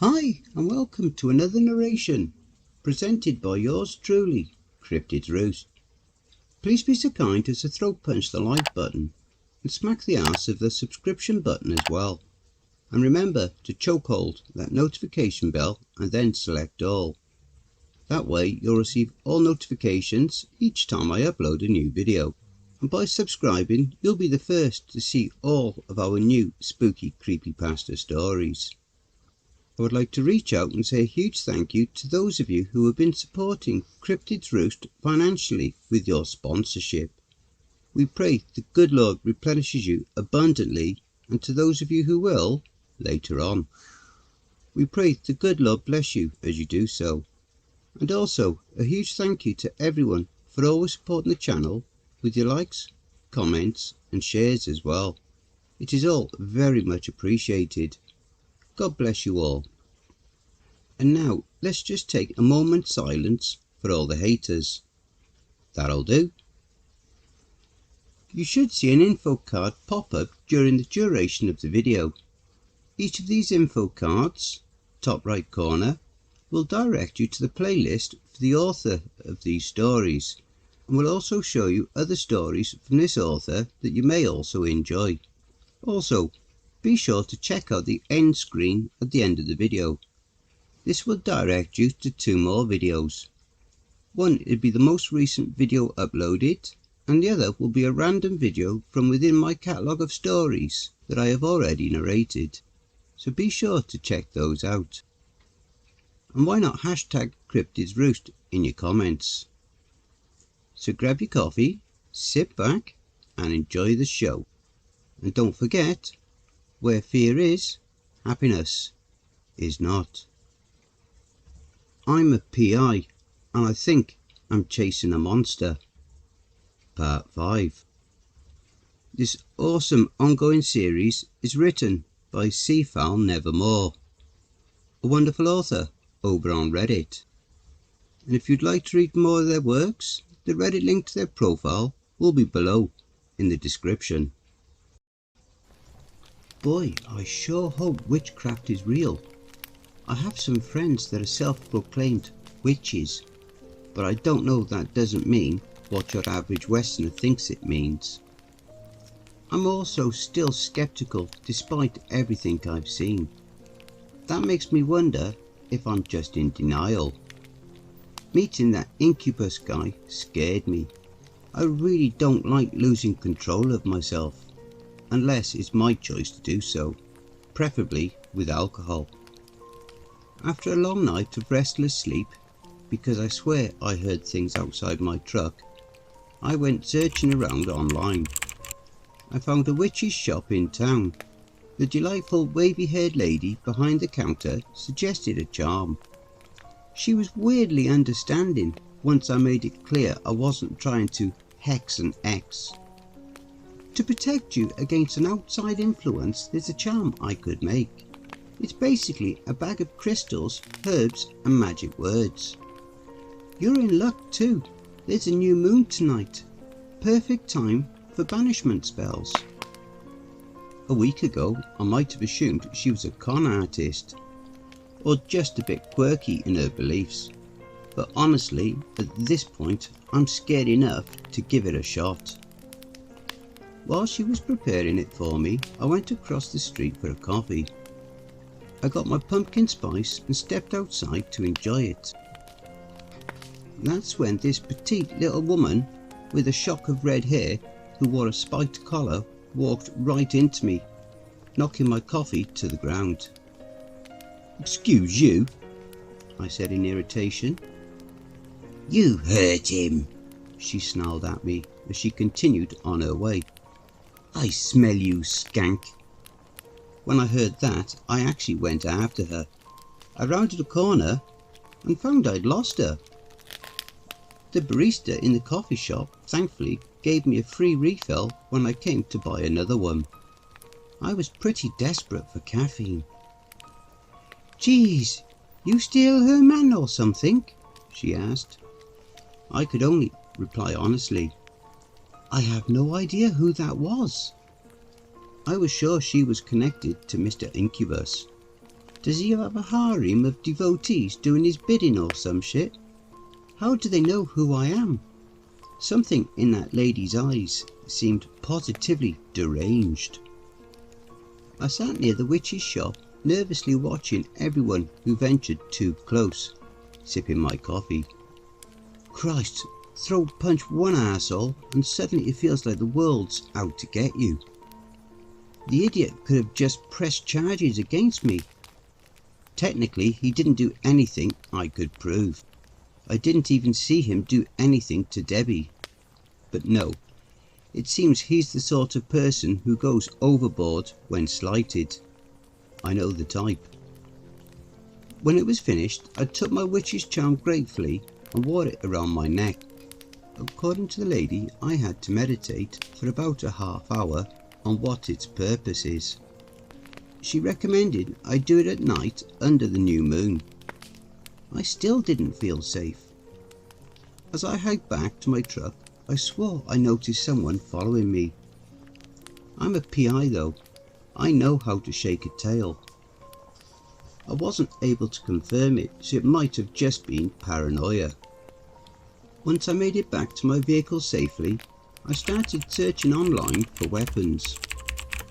Hi, and welcome to another narration, presented by yours truly, Cryptid's Roost. Please be so kind as to throat punch the like button, and smack the arse of the subscription button as well. And remember to chokehold that notification bell and then select all. That way you'll receive all notifications each time I upload a new video. And by subscribing, you'll be the first to see all of our new spooky creepypasta stories. I would like to reach out and say a huge thank you to those of you who have been supporting Cryptid's Roost financially with your sponsorship. We pray the good Lord replenishes you abundantly, and to those of you who will, later on. We pray the good Lord bless you as you do so. And also a huge thank you to everyone for always supporting the channel with your likes, comments and shares as well. It is all very much appreciated. God bless you all. And now let's just take a moment's silence for all the haters. That'll do. You should see an info card pop up during the duration of the video. Each of these info cards, top right corner, will direct you to the playlist for the author of these stories, and will also show you other stories from this author that you may also enjoy. Also, be sure to check out the end screen at the end of the video. This will direct you to two more videos. One will be the most recent video uploaded, and the other will be a random video from within my catalogue of stories that I have already narrated. So be sure to check those out. And why not hashtag CryptidsRoost in your comments? So grab your coffee, sit back and enjoy the show. And don't forget, where fear is, happiness is not. I'm a PI, and I think I'm chasing a monster. Part 5. This awesome ongoing series is written by cfalnevermore, a wonderful author over on Reddit. And if you'd like to read more of their works, the Reddit link to their profile will be below in the description. Boy, I sure hope witchcraft is real. I have some friends that are self-proclaimed witches, but I don't know if that doesn't mean what your average Westerner thinks it means. I'm also still skeptical despite everything I've seen. That makes me wonder if I'm just in denial. Meeting that incubus guy scared me. I really don't like losing control of myself. Unless it's my choice to do so, preferably with alcohol. After a long night of restless sleep, because I swear I heard things outside my truck, I went searching around online. I found a witch's shop in town. The delightful wavy-haired lady behind the counter suggested a charm. She was weirdly understanding once I made it clear I wasn't trying to hex an ex. To protect you against an outside influence, there's a charm I could make. It's basically a bag of crystals, herbs and magic words. You're in luck too. There's a new moon tonight. Perfect time for banishment spells. A week ago, I might have assumed she was a con artist, or just a bit quirky in her beliefs. But honestly, at this point, I'm scared enough to give it a shot. While she was preparing it for me, I went across the street for a coffee. I got my pumpkin spice and stepped outside to enjoy it. That's when this petite little woman with a shock of red hair who wore a spiked collar walked right into me, knocking my coffee to the ground. "Excuse you," I said in irritation. "You hurt him," she snarled at me as she continued on her way. "I smell you, skank." When I heard that, I actually went after her. I rounded a corner and found I'd lost her. The barista in the coffee shop thankfully gave me a free refill when I came to buy another one. I was pretty desperate for caffeine. "Geez, you steal her man or something?" she asked. I could only reply honestly, "I have no idea who that was." I was sure she was connected to Mr. Incubus. Does he have a harem of devotees doing his bidding or some shit? How do they know who I am? Something in that lady's eyes seemed positively deranged. I sat near the witch's shop, nervously watching everyone who ventured too close, sipping my coffee. Christ, throw punch one arsehole and suddenly it feels like the world's out to get you. The idiot could have just pressed charges against me. Technically, he didn't do anything I could prove. I didn't even see him do anything to Debbie. But no, it seems he's the sort of person who goes overboard when slighted. I know the type. When it was finished, I took my witch's charm gratefully and wore it around my neck. According to the lady, I had to meditate for about a half hour on what its purpose is. She recommended I do it at night under the new moon. I still didn't feel safe. As I hiked back to my truck, I swore I noticed someone following me. I'm a PI though. I know how to shake a tail. I wasn't able to confirm it, so it might have just been paranoia. Once I made it back to my vehicle safely, I started searching online for weapons.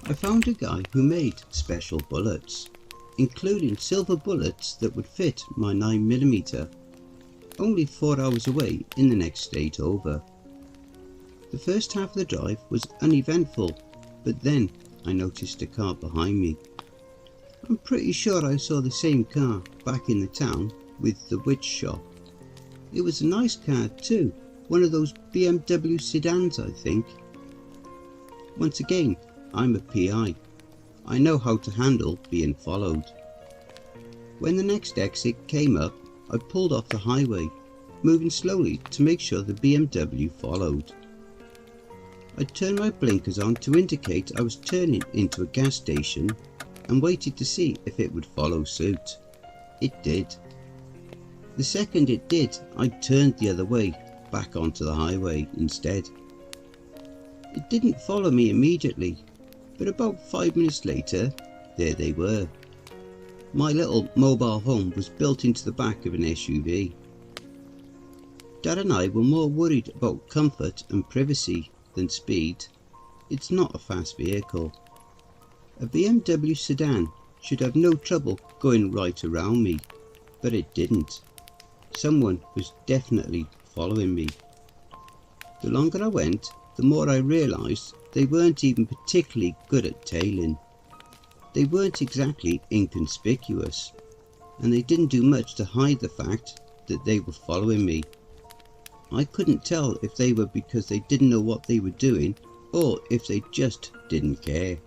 I found a guy who made special bullets, including silver bullets that would fit my 9mm, only 4 hours away in the next state over. The first half of the drive was uneventful, but then I noticed a car behind me. I'm pretty sure I saw the same car back in the town with the witch shop. It was a nice car too, one of those BMW sedans I think. Once again, I'm a PI. I know how to handle being followed. When the next exit came up, I pulled off the highway, moving slowly to make sure the BMW followed. I turned my blinkers on to indicate I was turning into a gas station and waited to see if it would follow suit. It did. The second it did, I turned the other way, back onto the highway instead. It didn't follow me immediately, but about 5 minutes later, there they were. My little mobile home was built into the back of an SUV. Dad and I were more worried about comfort and privacy than speed. It's not a fast vehicle. A BMW sedan should have no trouble going right around me, but it didn't. Someone was definitely following me. The longer I went, the more I realised they weren't even particularly good at tailing. They weren't exactly inconspicuous, and they didn't do much to hide the fact that they were following me. I couldn't tell if they were because they didn't know what they were doing or if they just didn't care.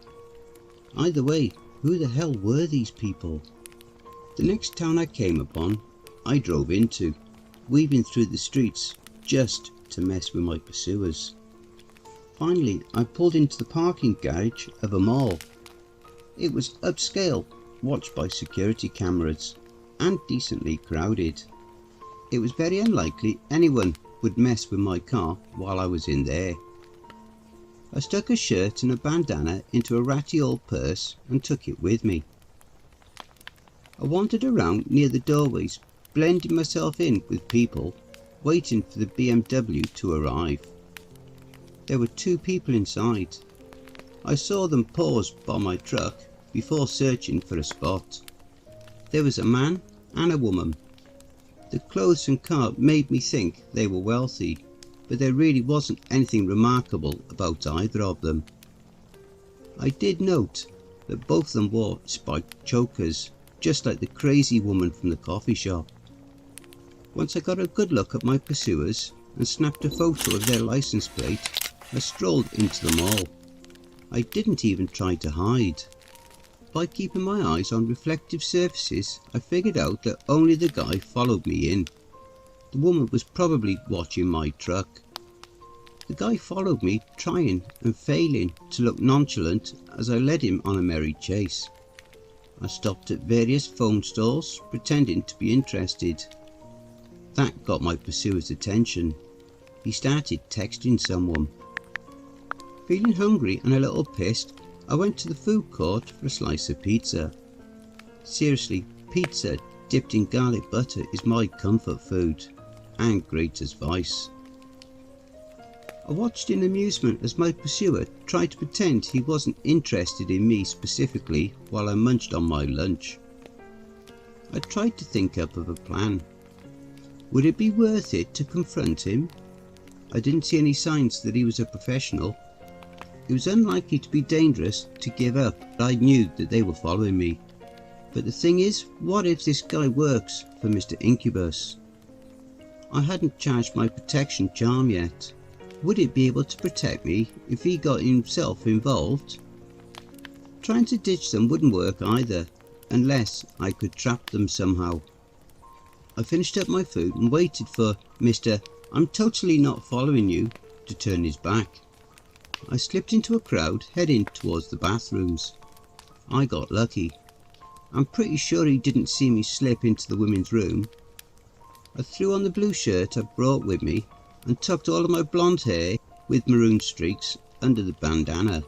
Either way, who the hell were these people? The next town I came upon, I drove into, weaving through the streets just to mess with my pursuers. Finally, I pulled into the parking garage of a mall. It was upscale, watched by security cameras, and decently crowded. It was very unlikely anyone would mess with my car while I was in there. I stuck a shirt and a bandana into a ratty old purse and took it with me. I wandered around near the doorways, blending myself in with people, waiting for the BMW to arrive. There were 2 people inside. I saw them pause by my truck before searching for a spot. There was a man and a woman. The clothes and car made me think they were wealthy, but there really wasn't anything remarkable about either of them. I did note that both of them wore spiked chokers, just like the crazy woman from the coffee shop. Once I got a good look at my pursuers and snapped a photo of their license plate, I strolled into the mall. I didn't even try to hide. By keeping my eyes on reflective surfaces, I figured out that only the guy followed me in. The woman was probably watching my truck. The guy followed me, trying and failing to look nonchalant as I led him on a merry chase. I stopped at various phone stalls, pretending to be interested. That got my pursuer's attention. He started texting someone. Feeling hungry and a little pissed, I went to the food court for a slice of pizza. Seriously, pizza dipped in garlic butter is my comfort food, and great advice. I watched in amusement as my pursuer tried to pretend he wasn't interested in me specifically while I munched on my lunch. I tried to think up of a plan. Would it be worth it to confront him? I didn't see any signs that he was a professional. It was unlikely to be dangerous to give up, but I knew that they were following me. But the thing is, what if this guy works for Mr. Incubus? I hadn't charged my protection charm yet. Would it be able to protect me if he got himself involved? Trying to ditch them wouldn't work either, unless I could trap them somehow. I finished up my food and waited for Mr. "I'm totally not following you" to turn his back. I slipped into a crowd heading towards the bathrooms. I got lucky. I'm pretty sure he didn't see me slip into the women's room. I threw on the blue shirt I brought with me and tucked all of my blonde hair with maroon streaks under the bandana.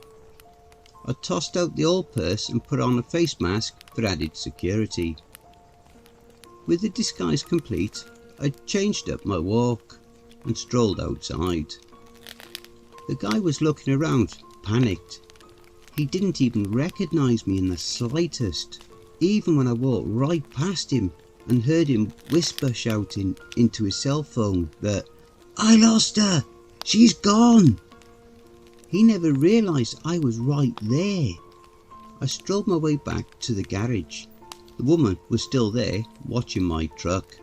I tossed out the old purse and put on a face mask for added security. With the disguise complete, I changed up my walk and strolled outside. The guy was looking around, panicked. He didn't even recognise me in the slightest, even when I walked right past him and heard him whisper shouting into his cell phone that "I lost her! She's gone!" He never realised I was right there. I strolled my way back to the garage. The woman was still there, watching my truck.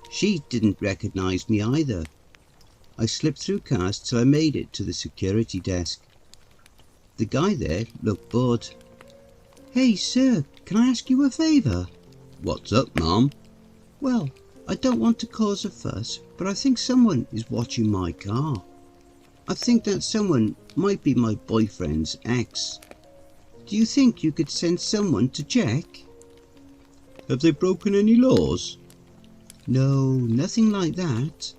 She didn't recognise me either. I slipped through cars till I made it to the security desk. The guy there looked bored. "Hey sir, can I ask you a favour?" "What's up, ma'am?" "Well, I don't want to cause a fuss, but I think someone is watching my car. I think that someone might be my boyfriend's ex. Do you think you could send someone to check?" "Have they broken any laws?" "No, nothing like that.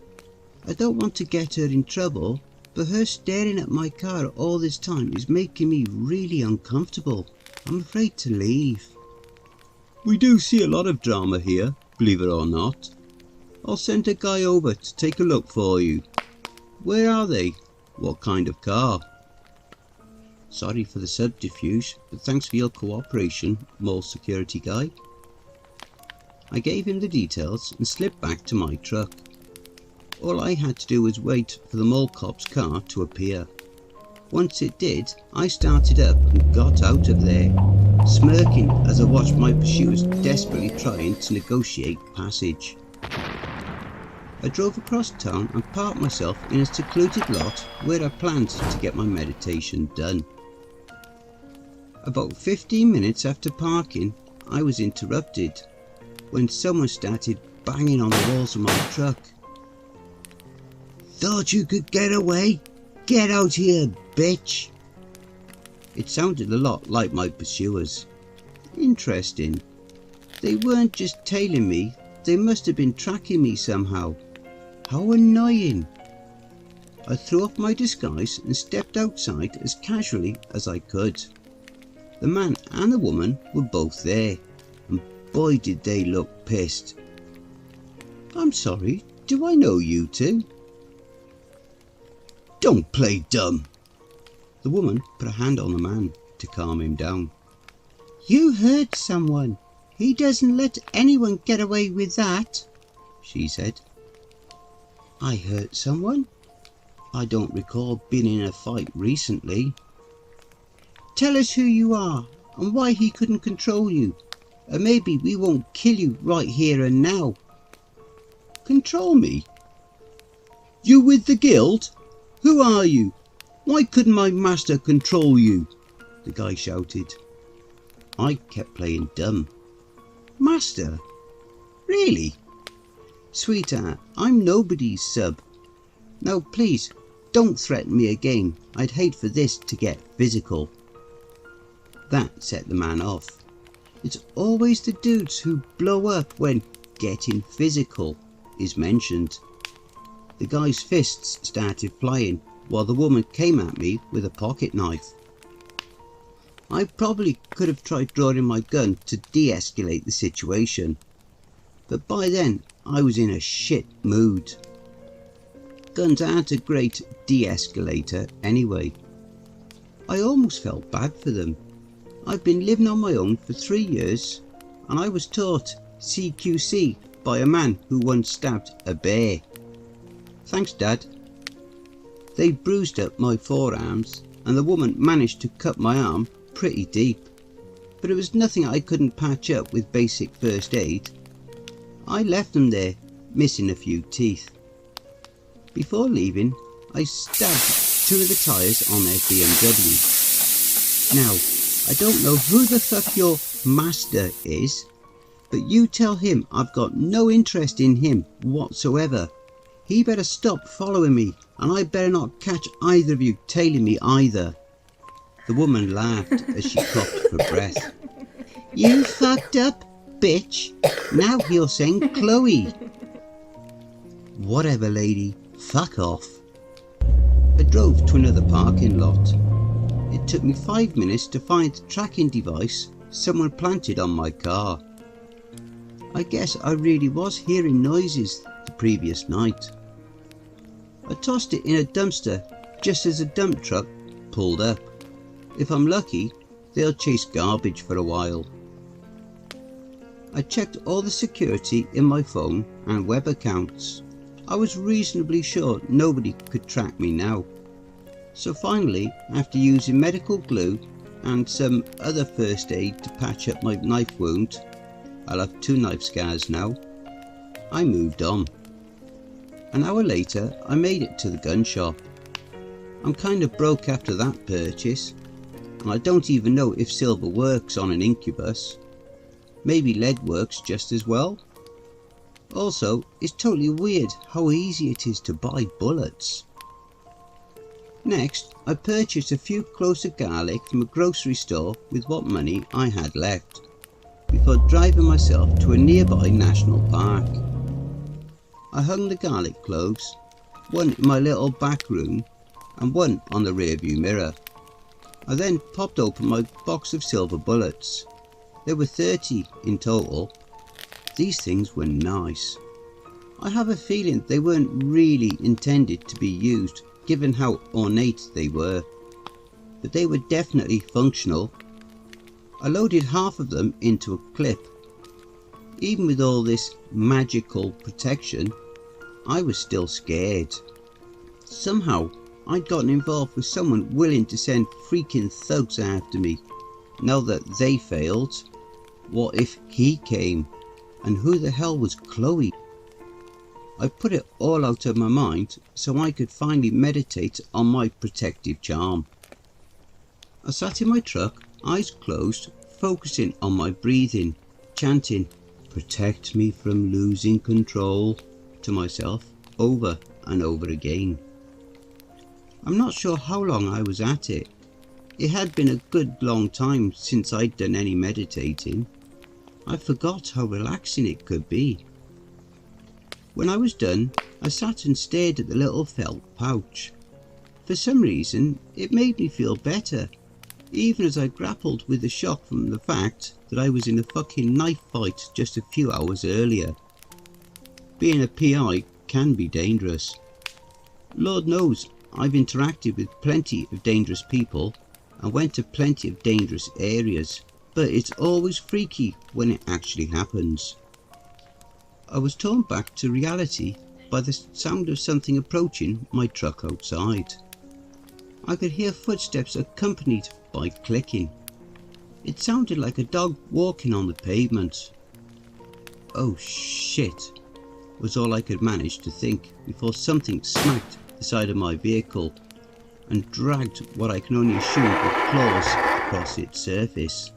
I don't want to get her in trouble, but her staring at my car all this time is making me really uncomfortable. I'm afraid to leave." "We do see a lot of drama here, believe it or not. I'll send a guy over to take a look for you. Where are they? What kind of car?" "Sorry for the subterfuge, but thanks for your cooperation, mall security guy." I gave him the details and slipped back to my truck. All I had to do was wait for the mall cop's car to appear. Once it did, I started up and got out of there, smirking as I watched my pursuers desperately trying to negotiate passage. I drove across town and parked myself in a secluded lot where I planned to get my meditation done. About 15 minutes after parking, I was interrupted when someone started banging on the walls of my truck. "Thought you could get away? Get out here, bitch!" It sounded a lot like my pursuers. Interesting. They weren't just tailing me, they must have been tracking me somehow. How annoying. I threw off my disguise and stepped outside as casually as I could. The man and the woman were both there, and boy did they look pissed. "I'm sorry, do I know you two?" "Don't play dumb." The woman put a hand on the man to calm him down. "You hurt someone. He doesn't let anyone get away with that," she said. "I hurt someone? I don't recall being in a fight recently." "Tell us who you are and why he couldn't control you, and maybe we won't kill you right here and now." "Control me? You with the guild? Who are you? Why couldn't my master control you?" the guy shouted. I kept playing dumb. "Master? Really? Sweetheart, I'm nobody's sub. Now please, don't threaten me again. I'd hate for this to get physical." That set the man off. It's always the dudes who blow up when getting physical is mentioned. The guy's fists started flying while the woman came at me with a pocket knife. I probably could have tried drawing my gun to de-escalate the situation, but by then I was in a shit mood. Guns aren't a great de-escalator anyway. I almost felt bad for them. I've been living on my own for 3 years, and I was taught CQC by a man who once stabbed a bear. Thanks, Dad. They bruised up my forearms, and the woman managed to cut my arm pretty deep, but it was nothing I couldn't patch up with basic first aid. I left them there, missing a few teeth. Before leaving, I stabbed 2 of the tyres on their BMW. Now, I don't know who the fuck your master is, but you tell him I've got no interest in him whatsoever. He better stop following me, and I better not catch either of you tailing me either. The woman laughed as she coughed for breath. You fucked up, bitch. Now he'll send Chloe. Whatever, lady. Fuck off. I drove to another parking lot. It took me 5 minutes to find the tracking device someone planted on my car. I guess I really was hearing noises the previous night. I tossed it in a dumpster just as a dump truck pulled up. If I'm lucky, they'll chase garbage for a while. I checked all the security in my phone and web accounts. I was reasonably sure nobody could track me now. So finally, after using medical glue and some other first aid to patch up my knife wound, I'll have 2 knife scars now, I moved on. An hour later, I made it to the gun shop. I'm kind of broke after that purchase, and I don't even know if silver works on an incubus. Maybe lead works just as well. Also, it's totally weird how easy it is to buy bullets. Next, I purchased a few cloves of garlic from a grocery store with what money I had left, before driving myself to a nearby national park. I hung the garlic cloves, one in my little back room and one on the rear view mirror. I then popped open my box of silver bullets. There were 30 in total. These things were nice. I have a feeling they weren't really intended to be used given how ornate they were, but they were definitely functional. I loaded half of them into a clip. Even with all this magical protection, I was still scared. Somehow, I'd gotten involved with someone willing to send freaking thugs after me. Now that they failed, what if he came? And who the hell was Chloe? I put it all out of my mind so I could finally meditate on my protective charm. I sat in my truck, eyes closed, focusing on my breathing, chanting, "Protect me from losing control," to myself over and over again. I'm not sure how long I was at it. It had been a good long time since I'd done any meditating. I forgot how relaxing it could be. When I was done, I sat and stared at the little felt pouch. For some reason, it made me feel better, even as I grappled with the shock from the fact that I was in a fucking knife fight just a few hours earlier. Being a PI can be dangerous. Lord knows I've interacted with plenty of dangerous people and went to plenty of dangerous areas, but it's always freaky when it actually happens. I was torn back to reality by the sound of something approaching my truck outside. I could hear footsteps accompanied by clicking. It sounded like a dog walking on the pavement. Oh shit, was all I could manage to think before something smacked the side of my vehicle and dragged what I can only assume were claws across its surface.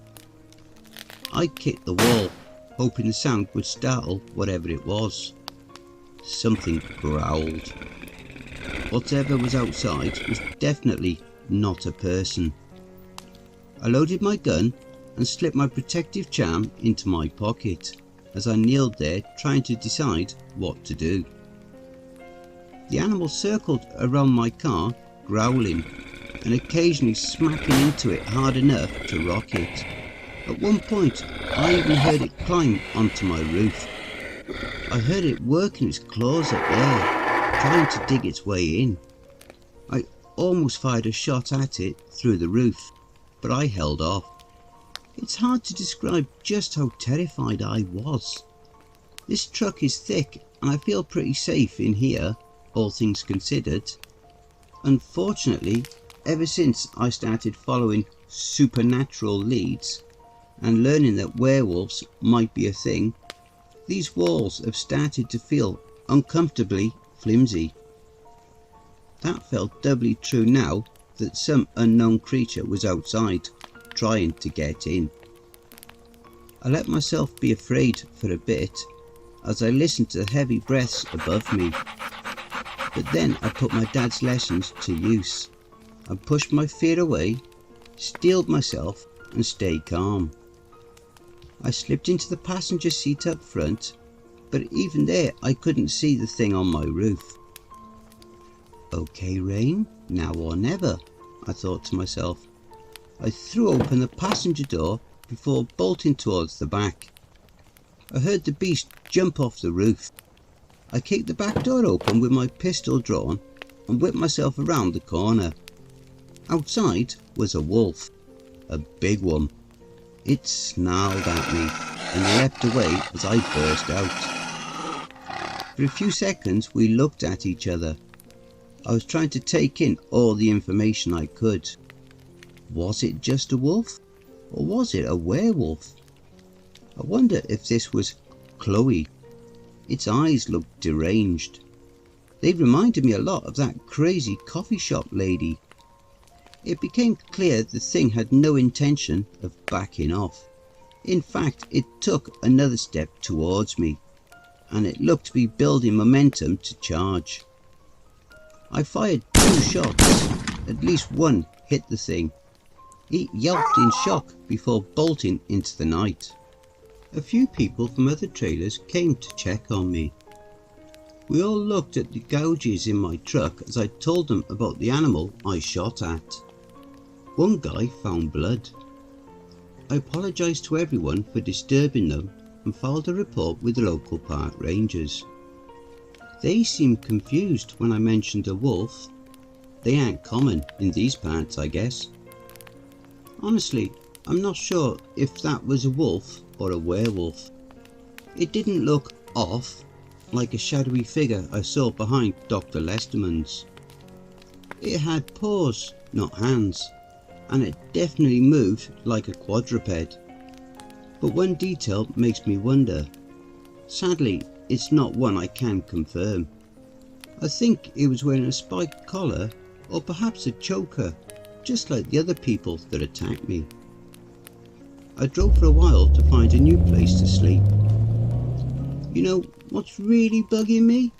I kicked the wall, hoping the sound would startle whatever it was. Something growled. Whatever was outside was definitely not a person. I loaded my gun and slipped my protective charm into my pocket as I kneeled there trying to decide what to do. The animal circled around my car, growling, and occasionally smacking into it hard enough to rock it. At one point I even heard it climb onto my roof. I heard it working its claws up there, trying to dig its way in. I almost fired a shot at it through the roof, but I held off. It's hard to describe just how terrified I was. This truck is thick and I feel pretty safe in here, all things considered. Unfortunately, ever since I started following supernatural leads and learning that werewolves might be a thing, these walls have started to feel uncomfortably flimsy. That felt doubly true now that some unknown creature was outside, trying to get in. I let myself be afraid for a bit as I listened to the heavy breaths above me. But then I put my dad's lessons to use and pushed my fear away, steeled myself and stayed calm. I slipped into the passenger seat up front, but even there I couldn't see the thing on my roof. Okay, Rain, now or never, I thought to myself. I threw open the passenger door before bolting towards the back. I heard the beast jump off the roof. I kicked the back door open with my pistol drawn and whipped myself around the corner. Outside was a wolf, a big one. It snarled at me and leapt away as I burst out. For a few seconds we looked at each other. I was trying to take in all the information I could. Was it just a wolf? Or was it a werewolf? I wonder if this was Chloe. Its eyes looked deranged. They reminded me a lot of that crazy coffee shop lady. It became clear the thing had no intention of backing off. In fact, it took another step towards me, and it looked to be building momentum to charge. I fired 2 shots. At least one hit the thing. It yelped in shock before bolting into the night. A few people from other trailers came to check on me. We all looked at the gouges in my truck as I told them about the animal I shot at. One guy found blood. I apologised to everyone for disturbing them and filed a report with the local park rangers. They seemed confused when I mentioned a wolf. They aren't common in these parts, I guess. Honestly, I'm not sure if that was a wolf or a werewolf. It didn't look off, like a shadowy figure I saw behind Dr. Lesterman's. It had paws, not hands, and it definitely moved like a quadruped. But one detail makes me wonder. Sadly, it's not one I can confirm. I think it was wearing a spiked collar or perhaps a choker, just like the other people that attacked me. I drove for a while to find a new place to sleep. You know what's really bugging me?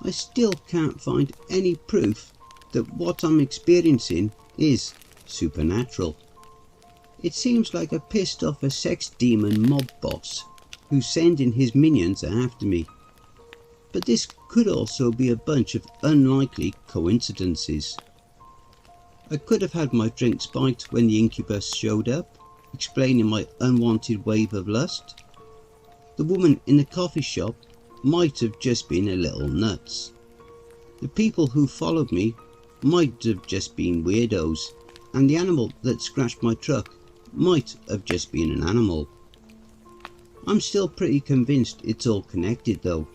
I still can't find any proof that what I'm experiencing is supernatural. It seems like a pissed off a sex demon mob boss who's sending his minions after me. But this could also be a bunch of unlikely coincidences. I could have had my drink spiked when the incubus showed up, explaining my unwanted wave of lust. The woman in the coffee shop might have just been a little nuts. The people who followed me might have just been weirdos, and the animal that scratched my truck might have just been an animal. I'm still pretty convinced it's all connected though.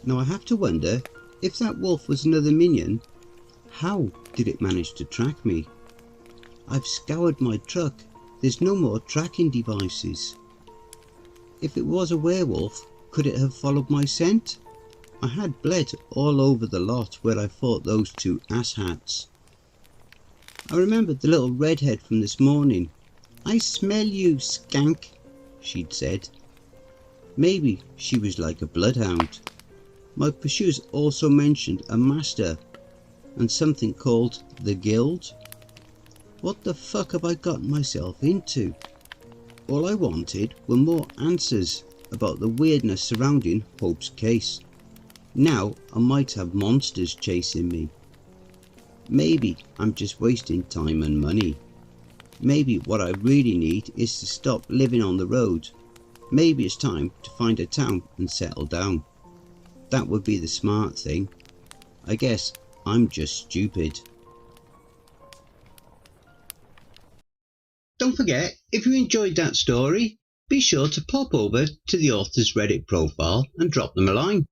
Now I have to wonder, if that wolf was another minion, how did it manage to track me? I've scoured my truck, there's no more tracking devices. If it was a werewolf, could it have followed my scent? I had bled all over the lot where I fought those 2 asshats. I remembered the little redhead from this morning. "I smell you, skank," she'd said. Maybe she was like a bloodhound. My pursuers also mentioned a master and something called the Guild. What the fuck have I gotten myself into? All I wanted were more answers about the weirdness surrounding Hope's case. Now I might have monsters chasing me. Maybe I'm just wasting time and money. Maybe what I really need is to stop living on the road. Maybe it's time to find a town and settle down. That would be the smart thing. I guess I'm just stupid. Don't forget, if you enjoyed that story, be sure to pop over to the author's Reddit profile and drop them a line.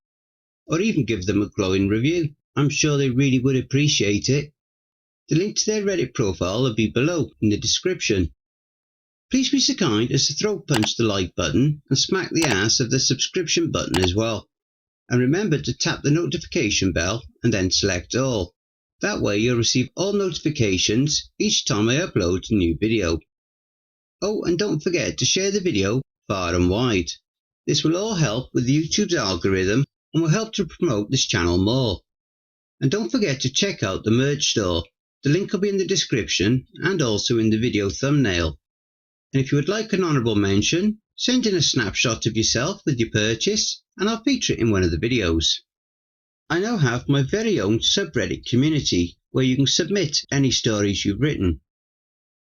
Or even give them a glowing review. I'm sure they really would appreciate it. The link to their Reddit profile will be below in the description. Please be so kind as to throat punch the like button and smack the ass of the subscription button as well. And remember to tap the notification bell and then select all. That way you'll receive all notifications each time I upload a new video. Oh, and don't forget to share the video far and wide. This will all help with YouTube's algorithm and will help to promote this channel more. And don't forget to check out the merch store. The link will be in the description and also in the video thumbnail. And if you would like an honourable mention, send in a snapshot of yourself with your purchase and I'll feature it in one of the videos. I now have my very own subreddit community where you can submit any stories you've written.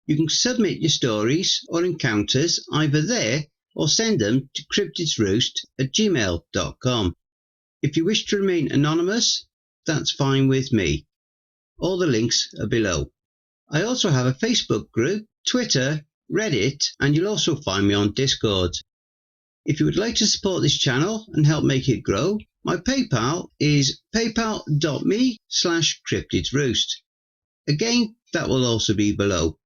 You can submit your stories or encounters either there or send them to cryptidsroost@gmail.com. If you wish to remain anonymous, that's fine with me. All the links are below. I also have a Facebook group, Twitter, Reddit, and you'll also find me on Discord. If you would like to support this channel and help make it grow, my PayPal is paypal.me/cryptidsroost. Again, that will also be below.